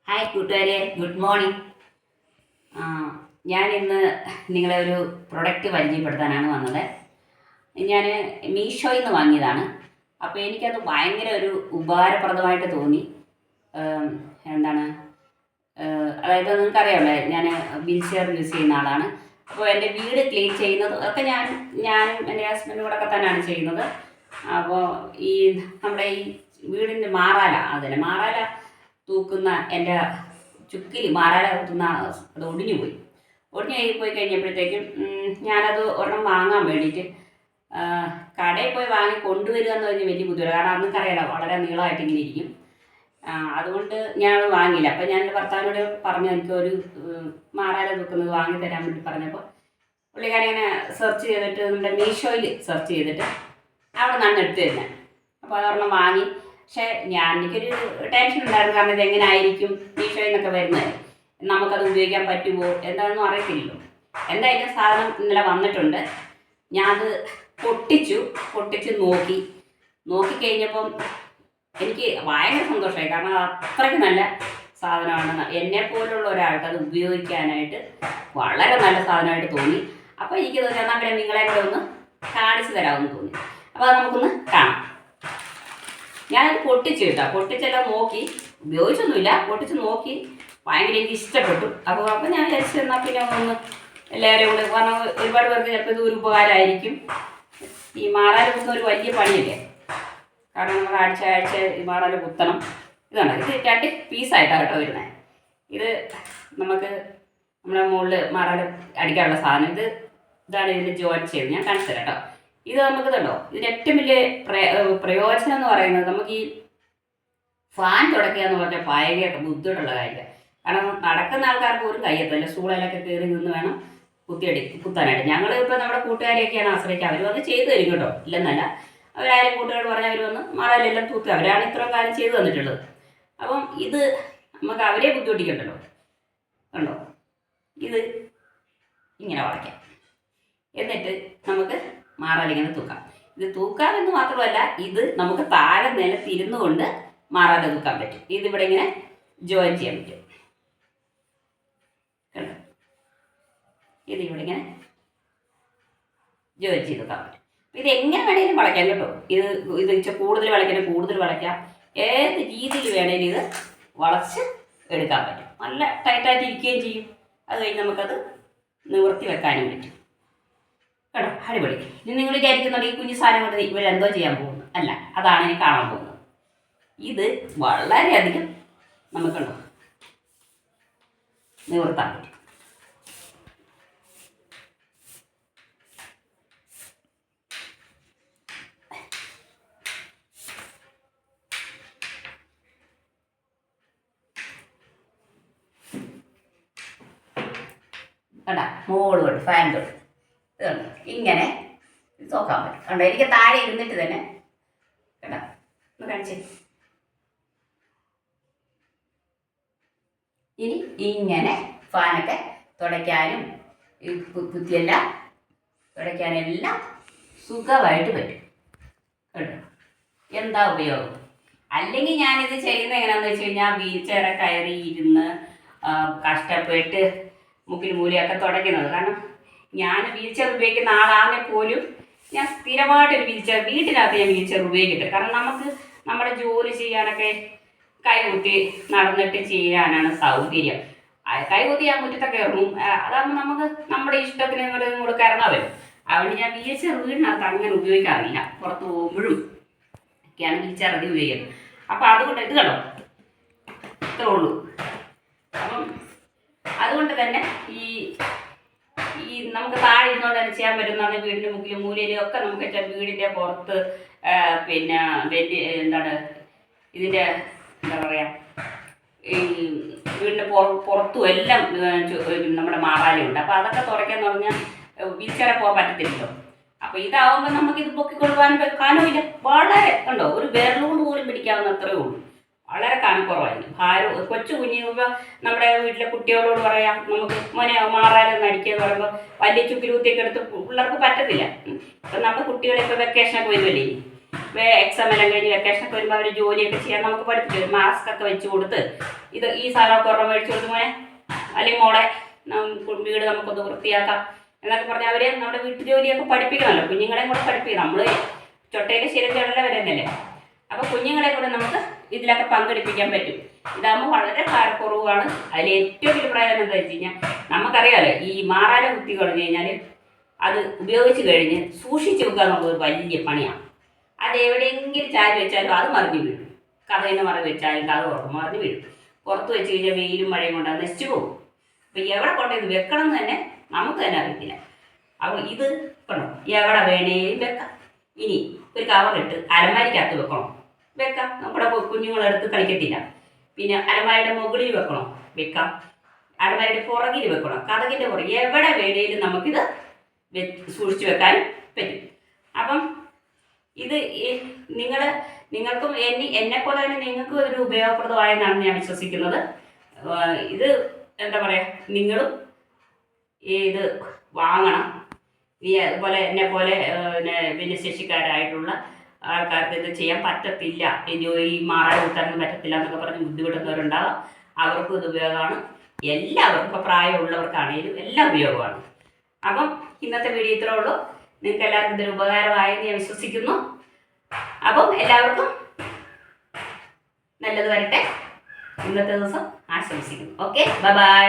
Hi കൂട്ടുകാരെ, good morning. ഞാൻ ഇന്ന് നിങ്ങളെ ഒരു പ്രൊഡക്റ്റ് പരിചയപ്പെടുത്താനാണ് വന്നത്. ഞാൻ മീഷോയിൽ നിന്ന് വാങ്ങിയതാണ്. അപ്പോൾ എനിക്കത് ഭയങ്കര ഒരു ഉപകാരപ്രദമായിട്ട് തോന്നി. എന്താണ് അതായത് നിങ്ങൾക്കറിയാമല്ലേ, ഞാൻ വീൽ ചെയർ യൂസ് ചെയ്യുന്ന ആളാണ്. അപ്പോൾ എൻ്റെ വീട് ക്ലീൻ ചെയ്യുന്നത് ഒക്കെ ഞാനും എൻ്റെ ഹസ്ബൻഡും കൂടെ ഒക്കെ തന്നെയാണ് ചെയ്യുന്നത്. അപ്പോൾ ഈ നമ്മുടെ ഈ വീടിൻ്റെ മാറാല തൂക്കുന്ന എൻ്റെ ചുക്കിൽ മാറാല തൂക്കുന്ന അത് ഒടിഞ്ഞു പോയി കഴിഞ്ഞപ്പോഴത്തേക്കും ഞാനത് ഒരെണ്ണം വാങ്ങാൻ വേണ്ടിയിട്ട് കടയിൽ പോയി വാങ്ങി കൊണ്ടുവരിക എന്ന് പറഞ്ഞാൽ വലിയ ബുദ്ധിമുട്ട്. കാരണം അന്നൊക്കെ അറിയാലോ, വളരെ നീളമായിട്ട് ഇങ്ങനെ ഇരിക്കും. അതുകൊണ്ട് ഞാനത് വാങ്ങിയില്ല. അപ്പം ഞാൻ എൻ്റെ ഭർത്താവിനോട് പറഞ്ഞു, എനിക്കൊരു മാറാല തൂക്കുന്നത് വാങ്ങി തരാൻ വേണ്ടി പറഞ്ഞപ്പോൾ പുള്ളിക്കാരൻ ഇങ്ങനെ സെർച്ച് ചെയ്തിട്ട് നമ്മുടെ മീഷോയിൽ സെർച്ച് ചെയ്തിട്ട് അവിടെ നിന്നാണ് എടുത്തു തരുന്നത്. അപ്പോൾ അതൊരെണ്ണം വാങ്ങി. പക്ഷേ എനിക്കൊരു ടെൻഷൻ ഉണ്ടായിരുന്നു. കാരണം ഇതെങ്ങനെ ആയിരിക്കും മീഷോയിൽ നിന്നൊക്കെ വരുന്നത്, നമുക്കത് ഉപയോഗിക്കാൻ പറ്റുമോ എന്താണെന്നും അറിയത്തില്ലല്ലോ. എന്തായാലും സാധനം ഇന്നലെ വന്നിട്ടുണ്ട്. ഞാനത് പൊട്ടിച്ച് നോക്കിക്കഴിഞ്ഞപ്പം എനിക്ക് ഭയങ്കര സന്തോഷമായി. കാരണം അത്രയ്ക്ക് നല്ല സാധനമാണ്. എന്നെപ്പോലുള്ള ഒരാൾക്ക് അത് ഉപയോഗിക്കാനായിട്ട് വളരെ നല്ല സാധനമായിട്ട് തോന്നി. അപ്പോൾ എനിക്ക് തോന്നി എന്നാൽ പിന്നെ നിങ്ങളെ കൂടെ ഒന്ന് കാണിച്ചു തരാമെന്ന് തോന്നി. അപ്പോൾ അത് നമുക്കൊന്ന് കാണാം. ഞാനത് പൊട്ടിച്ചെല്ലാം നോക്കി, ഉപയോഗിച്ചൊന്നുമില്ല, പൊട്ടിച്ച് നോക്കി. ഭയങ്കര എനിക്ക് ഇഷ്ടപ്പെട്ടു. അപ്പോൾ ഞാൻ വിചാരിച്ചു എന്നാൽ പിന്നെ ഒന്ന് എല്ലാവരും കൂടെ, കാരണം ഒരുപാട് പേർക്ക് ചിലപ്പോൾ ഇത് ഒരു ഉപകാരമായിരിക്കും. ഈ മാറാല കുത്തുന്ന ഒരു വലിയ പണിയല്ലേ, കാരണം നമ്മൾ ആഴ്ച ഈ മാറാല കുത്തണം. ഇതാണ്, ഇത് 2 പീസായിട്ടാണ് കേട്ടോ വരുന്നത്. ഇത് നമുക്ക് നമ്മുടെ മുകളിൽ മാറാല അടിക്കാനുള്ള സാധനം. ഇതാണ് ഇതിൽ ജോയിൻ ചെയ്ത് ഞാൻ കാണിച്ചു തരാം കേട്ടോ. ഇത് നമുക്ക് കണ്ടോ, ഇതിന് ഏറ്റവും വലിയ പ്രയോജനം എന്ന് പറയുന്നത്, നമുക്ക് ഈ ഫാൻ തുടയ്ക്കുക എന്ന് പറഞ്ഞാൽ ഭയങ്കര ബുദ്ധിമുട്ടുള്ള കാര്യമാണ്. കാരണം നടക്കുന്ന ആൾക്കാർക്ക് ഒരു കയ്യെത്തല്ല, സ്റ്റൂളിലൊക്കെ കയറി നിന്ന് വേണം കുത്താനായിട്ട്. ഞങ്ങൾ ഇപ്പോൾ നമ്മുടെ കൂട്ടുകാരെയൊക്കെയാണ് ആശ്രയിക്കുക. അവർ വന്ന് ചെയ്തു തരും കേട്ടോ, ഇല്ലെന്നല്ല. അവരാരും കൂട്ടുകാർ പറഞ്ഞാൽ അവർ വന്ന് മാറാലെല്ലാം തൂത്തി, അവരാണ് ഇത്രയും കാലം ചെയ്തു തന്നിട്ടുള്ളത്. അപ്പം ഇത് നമുക്ക് അവരെ ബുദ്ധിമുട്ടിക്കണ്ടല്ലോ. കണ്ടോ, ഇത് ഇങ്ങനെ വളയ്ക്കാം. എന്നിട്ട് നമുക്ക് മാറാലിങ്ങനെ തൂക്കാം. ഇത് തൂക്കാമെന്ന് മാത്രമല്ല, ഇത് നമുക്ക് താഴെ നിലത്തിരുന്നു കൊണ്ട് മാറാല തൂക്കാൻ പറ്റും. ഇതിവിടെ ഇങ്ങനെ ജോയിൻ ചെയ്യാൻ പറ്റും. കണ്ടോ, ഇതിവിടെ ഇങ്ങനെ ജോയിൻ ചെയ്ത് തൂക്കാൻ പറ്റും. ഇത് എങ്ങനെ വേണേലും വളയ്ക്കാം കേട്ടോ. ഇത് ഇച്ചിരി കൂടുതൽ വളയ്ക്കാം. ഏത് രീതിയിൽ വേണേലും ഇത് വളച്ച് എടുക്കാൻ പറ്റും. നല്ല ടൈറ്റായിട്ട് ഇരിക്കുകയും ചെയ്യും. അത് കഴിഞ്ഞ് നമുക്കത് നിവർത്തി വെക്കാനും പറ്റും കേട്ടോ. അടിപൊളി. ഇനി നിങ്ങൾ വിചാരിക്കുന്നുണ്ട് ഈ കുഞ്ഞു സാധനം കൊണ്ട് ഇവരെന്തോ ചെയ്യാൻ പോകുന്നു. അല്ല, അതാണ് ഇനി കാണാൻ പോകുന്നത്. ഇത് വളരെയധികം നമുക്കുണ്ടോ നിവർത്താൻ പറ്റും. കണ്ട, മോള് തൊട്ട് ഫാൻ തൊട്ട് ഇതുണ്ട്, ഇങ്ങനെ നോക്കാൻ പറ്റും. കണ്ടോ, എനിക്ക് താഴെ ഇരുന്നിട്ട് തന്നെ കണ്ട ഒന്ന് കാണിച്ചേ. ഇനി ഇങ്ങനെ ഫാനൊക്കെ തുടയ്ക്കാനും കുത്തിയെല്ലാം തുടയ്ക്കാനെല്ലാം സുഖമായിട്ട് പറ്റും കേട്ടോ. എന്താ ഉപയോഗം? അല്ലെങ്കിൽ ഞാനിത് ചെയ്യുന്നത് എങ്ങനെയാണെന്ന് വെച്ച് കഴിഞ്ഞാൽ, വീൽ ചെയർ കയറി ഇരുന്ന് കഷ്ടപ്പെട്ട് മുക്കിൽ മൂലയൊക്കെ തുടയ്ക്കുന്നത്. കാരണം ഞാൻ വീൽ ചെയർ ഉപയോഗിക്കുന്ന ആളാണെങ്കിൽ പോലും ഞാൻ സ്ഥിരമായിട്ടൊരു വീട്ടിനകത്ത് ഞാൻ വീൽ ചെയർ ഉപയോഗിക്കട്ടെ. കാരണം നമുക്ക് നമ്മുടെ ജോലി ചെയ്യാനൊക്കെ കൈകുത്തി നടന്നിട്ട് ചെയ്യാനാണ് സൗകര്യം. കൈകുത്തി ഞാൻ മുറ്റത്തൊക്കെ ഇറങ്ങും. അതാകുമ്പോൾ നമുക്ക് നമ്മുടെ ഇഷ്ടത്തിന് ഇങ്ങോട്ട് കയറാൻ വരും. അതുകൊണ്ട് ഞാൻ വീൽ ചെയർ വീടിനകത്ത് അങ്ങനെ ഉപയോഗിക്കാറില്ല. പുറത്ത് പോകുമ്പോഴും ഒക്കെയാണ് വീൽ ചെയർ അധികം ഉപയോഗിക്കുന്നത്. അപ്പോൾ അതുകൊണ്ട് ഇത് കണ്ടോ, ഇത്രേ ഉള്ളൂ. അപ്പം അതുകൊണ്ട് തന്നെ ഈ നമുക്ക് താഴെ ഇരുന്നുകൊണ്ട് തന്നെ ചെയ്യാൻ പറ്റുന്നതാണ്. വീടിൻ്റെ മുക്കിലും മൂലയിലും ഒക്കെ നമുക്ക് വീടിൻ്റെ പുറത്ത്, പിന്നെ എന്താണ് ഇതിൻ്റെ എന്താ പറയുക, ഈ വീടിൻ്റെ പുറത്തും എല്ലാം നമ്മുടെ മാറാലുണ്ട്. അപ്പോൾ അതൊക്കെ തുറയ്ക്കാന്ന് പറഞ്ഞാൽ വീൽച്ചെയറെ പോകാൻ പറ്റത്തില്ലല്ലോ. അപ്പോൾ ഇതാവുമ്പോൾ നമുക്കിത് പൊക്കിക്കൊള്ളുവാനും വെക്കാനുമില്ല. വളരെ കണ്ടോ, ഒരു വിരലുകൊണ്ട് പോലും പിടിക്കാവുന്ന അത്രയേ ഉള്ളൂ. വളരെ കനക്കുറവായിരുന്നു. ഭാരം കൊച്ചു കുഞ്ഞുങ്ങൾ നമ്മുടെ വീട്ടിലെ കുട്ടികളോട് പറയാം, നമുക്ക് മോനെ മാറാലൊന്നും അടിക്കുക എന്ന് പറയുമ്പോൾ വലിയ ചുക്കിലൂത്തിയൊക്കെ എടുത്ത് പിള്ളേർക്ക് പറ്റത്തില്ല. ഇപ്പം നമ്മുടെ കുട്ടികളെ ഇപ്പോൾ വെക്കേഷനൊക്കെ വരുമല്ലേ, എക്സാം എല്ലാം കഴിഞ്ഞ് വെക്കേഷനൊക്കെ വരുമ്പോൾ അവർ ജോലിയൊക്കെ ചെയ്യാൻ നമുക്ക് പഠിപ്പിച്ചു തരും. മാസ്ക് ഒക്കെ വെച്ച് കൊടുത്ത് ഈ സാധനമൊക്കെ ഒരെണ്ണം മേടിച്ച് കൊടുത്ത് മോനെ അല്ലെങ്കിൽ മോളെ വീട് നമുക്കൊന്ന് വൃത്തിയാക്കാം എന്നൊക്കെ പറഞ്ഞാൽ അവർ നമ്മുടെ വീട്ടു ജോലിയൊക്കെ പഠിപ്പിക്കണമല്ലോ. കുഞ്ഞുങ്ങളെയും കൂടെ പഠിപ്പിക്കണം. നമ്മൾ ചൊട്ടയിൽ ശരിക്കുള്ള വരുന്നല്ലേ. അപ്പോൾ കുഞ്ഞുങ്ങളെ കൂടെ നമുക്ക് ഇതിലൊക്കെ പങ്കെടുപ്പിക്കാൻ പറ്റും. ഇതാകുമ്പോൾ വളരെ ഭാരക്കുറവാണ്. അതിൽ ഏറ്റവും വലിയ പ്രയോജനം എന്താ വെച്ച് കഴിഞ്ഞാൽ നമുക്കറിയാമല്ലോ, ഈ മാറാല കുത്തി കഴിഞ്ഞ് കഴിഞ്ഞാൽ അത് ഉപയോഗിച്ച് കഴിഞ്ഞ് സൂക്ഷിച്ച് വെക്കുക എന്നുള്ളത് ഒരു വലിയ പണിയാണ്. അത് എവിടെയെങ്കിലും ചാരി വെച്ചാലും അത് മറിഞ്ഞ് വീഴും. കഥയിന്ന് മറിഞ്ഞ് വെച്ചാലും കഥ ഉറപ്പ് മറിഞ്ഞ് വീഴും. പുറത്ത് വെച്ച് കഴിഞ്ഞാൽ വെയിലും മഴയും കൊണ്ട് അത് നശിച്ചു പോകും. അപ്പോൾ എവിടെ കൊണ്ട് ഇത് വെക്കണം എന്ന് തന്നെ നമുക്ക് തന്നെ അറിയത്തില്ല. അപ്പോൾ ഇത് കണ്ടോ, എവിടെ വേണേലും വെക്കാം. ഇനി ഒരു കവറിട്ട് അലമാരിക്കകത്ത് വെക്കാം. നമ്മുടെ കുഞ്ഞുങ്ങളെടുത്ത് കളിക്കത്തില്ല. പിന്നെ അലമാരിയുടെ മുകളിൽ വെക്കാം. അലമാരിയുടെ പുറകിൽ വെക്കണം. കതകിൻ്റെ പുറകിൽ എവിടെ വേണേലും നമുക്കിത് സൂക്ഷിച്ച് വെക്കാൻ പറ്റും. അപ്പം ഇത് നിങ്ങൾക്കും എന്നെപ്പോലെ തന്നെ നിങ്ങൾക്കും ഒരു ഉപയോഗപ്രദമായെന്നാണ് ഞാൻ വിശ്വസിക്കുന്നത്. ഇത് എന്താ പറയുക, നിങ്ങളും ഇത് വാങ്ങണം. അതുപോലെ എന്നെപ്പോലെ ഭിന്നശേഷിക്കാരായിട്ടുള്ള ആൾക്കാർക്ക് ഇത് ചെയ്യാൻ പറ്റത്തില്ല, ഈ മാറാൻ കൂട്ടാനൊന്നും പറ്റത്തില്ല എന്നൊക്കെ പറഞ്ഞ് ബുദ്ധിമുട്ടുന്നവരുണ്ടാവാം. അവർക്കും ഇത് ഉപയോഗമാണ്. എല്ലാവർക്കും, ഇപ്പോൾ പ്രായമുള്ളവർക്കാണെങ്കിലും എല്ലാം ഉപയോഗമാണ്. അപ്പം ഇന്നത്തെ വീഡിയോ ഇത്രേ ഉള്ളൂ. നിങ്ങൾക്ക് എല്ലാവർക്കും ഇതൊരു ഉപകാരമായെന്ന് ഞാൻ വിശ്വസിക്കുന്നു. അപ്പം എല്ലാവർക്കും നല്ലത് വരട്ടെ. ഇന്നത്തെ ദിവസം ആശംസിക്കുന്നു. Okay, by.